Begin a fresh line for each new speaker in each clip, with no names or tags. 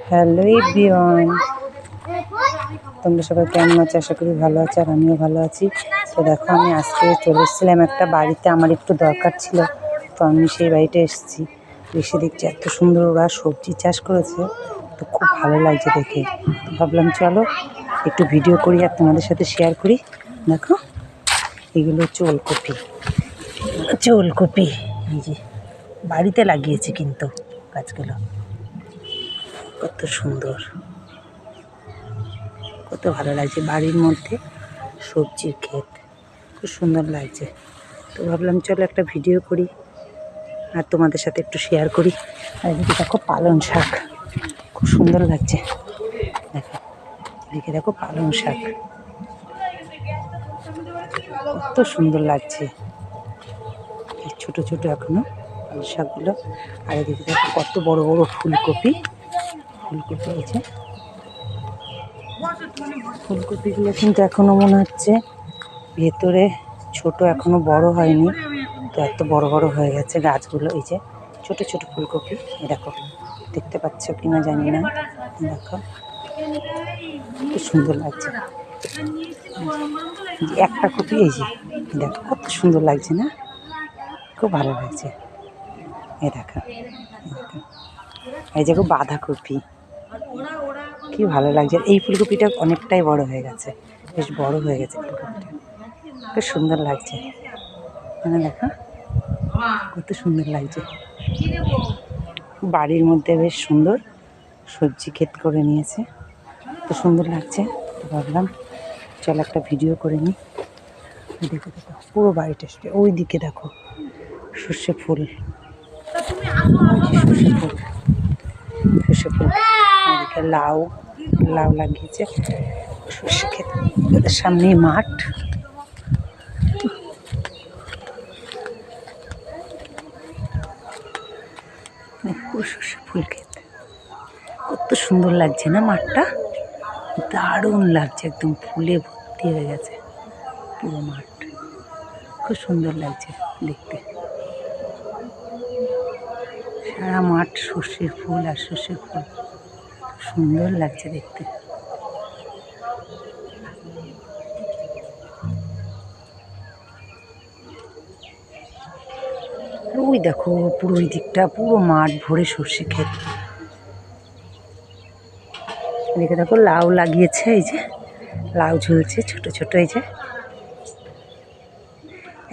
Hello everyone, তোমরা সবাই কেমন আছো? আশা করি ভালো আছো, আর আমিও ভালো আছি। তো দেখো, আমি আজকে চলে এসেছিলাম একটা বাড়িতে, আমার একটু দরকার ছিল, তো আমি সেই বাড়িতে এসেছি। এসে দেখছি এত সুন্দর ওরা সবজি চাষ করেছে, তো খুব ভালো লাগছে দেখে। তো ভাবলাম চলো একটু ভিডিও করি আর তোমাদের সাথে শেয়ার করি। দেখো, এগুলো ওলকপি, ওলকপি এই যে বাড়িতে লাগিয়েছি, কিন্তু গাছগুলো কত সুন্দর, কত ভালো লাগছে। বাড়ির মধ্যে সবজির ক্ষেত, খুব সুন্দর লাগছে। তো ভাবলাম চলো একটা ভিডিও করি আর তোমাদের সাথে একটু শেয়ার করি। আর এদিকে দেখো পালং শাক, খুব সুন্দর লাগছে। দেখো এদিকে দেখো পালং শাক, কত সুন্দর লাগছে। ছোট ছোট এখনো পালং শাকগুলো। আর এদিকে দেখো কত বড় বড় ফুলকপি, ফুলকপি আছে। ফুলকপিগুলো কিন্তু এখনো মনে হচ্ছে ভেতরে ছোট, এখনো বড় হয়নি, তো এত বড় বড় হয়ে গেছে গাছগুলো। এই যে ছোট ছোট ফুলকপি, দেখো দেখতে পাচ্ছ কিনা জানি না। দেখো খুব সুন্দর লাগছে। একটা কপি, এই যে দেখো কত সুন্দর লাগছে না, খুব ভালো লাগছে। এই দেখো, এই যে বাঁধাকপি, কি ভালো লাগছে। এই ফুলকপিটা অনেকটাই বড় হয়ে গেছে, বেশ বড় হয়ে গেছে ফুলকপিটা, খুব সুন্দর লাগছে। মানে দেখো কত সুন্দর লাগছে। বাড়ির মধ্যে বেশ সুন্দর সবজি ক্ষেত করে নিয়েছে, তো সুন্দর লাগছে। তো ভাবলাম চল একটা ভিডিও করে নিই। দেখো দেখো পুরো বাড়িটা, ওই দিকে দেখো সর্ষে ফুল, সর্ষে ফুল, সর্ষে ফুল। এদিকে লাউ, লাউ লাগিয়েছে সর্ষে ক্ষেত, ওদের সামনেই মাঠ। সর্ষে ফুল ক্ষেত, কত সুন্দর লাগছে না মাঠটা, দারুণ লাগছে, একদম ফুলে ভর্তি হয়ে গেছে পুরো মাঠ, খুব সুন্দর লাগছে দেখতে। সারা মাঠ সর্ষের ফুল আর সর্ষের ফুল, সুন্দর লাগছে দেখতে। ওই দেখো পুরো ওই দিকটা পুরো মাঠ ভরে সর্ষে ক্ষেত। এদিকে দেখো লাউ লাগিয়েছে, এই যে লাউ ঝুলছে ছোট ছোট, এই যে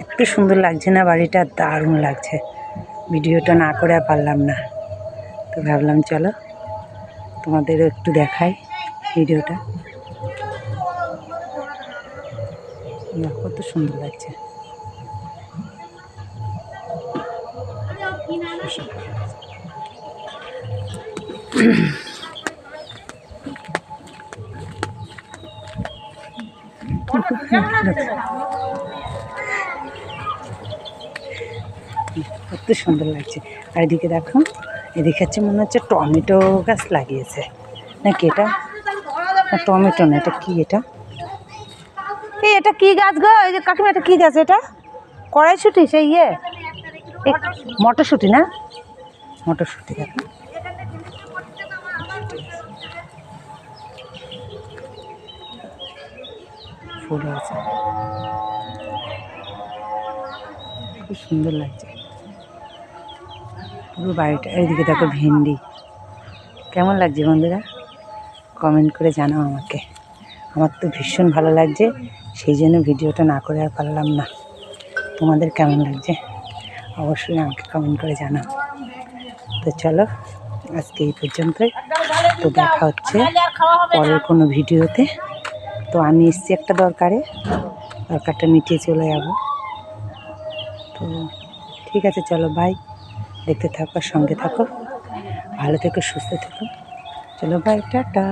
এত সুন্দর লাগছে না বাড়িটা, দারুণ লাগছে। ভিডিওটা না করে আর পারলাম না, তো ভাবলাম চলো তোমাদেরও একটু দেখাই ভিডিওটা। কত সুন্দর লাগছে। কত সুন্দর লাগছে। আর এদিকে দেখো, এদিকে হচ্ছে মনে হচ্ছে টমেটো গাছ লাগিয়েছে নাকি, এটা টমেটো না, এটা কি, এটা এটা কি গাছ গো? এই যে কাকিমা, এটা কি গাছ? এটা কড়াইশুঁটি, সেই মটরশুঁটি না, মটরশুঁটি। দেখো ফুল আছে, খুব সুন্দর লাগছে পুরো বাড়িটা। এইদিকে দেখো ভেন্ডি, কেমন লাগছে বন্ধুরা কমেন্ট করে জানাও আমাকে। আমার তো ভীষণ ভালো লাগছে, সেই জন্য ভিডিওটা না করে আর পারলাম না। তোমাদের কেমন লাগছে অবশ্যই আমাকে কমেন্ট করে জানাও। তো চলো আজকে এই পর্যন্তই, তো দেখা হচ্ছে পরের কোনো ভিডিওতে। তো আমি এসছি একটা দরকারটা মিটিয়ে চলে যাব। তো ঠিক আছে, চলো বাই। দেখতে থাকো, সঙ্গে থাকো, ভালো থেকো, সুস্থ থেকো। চলো বাই, টাটা।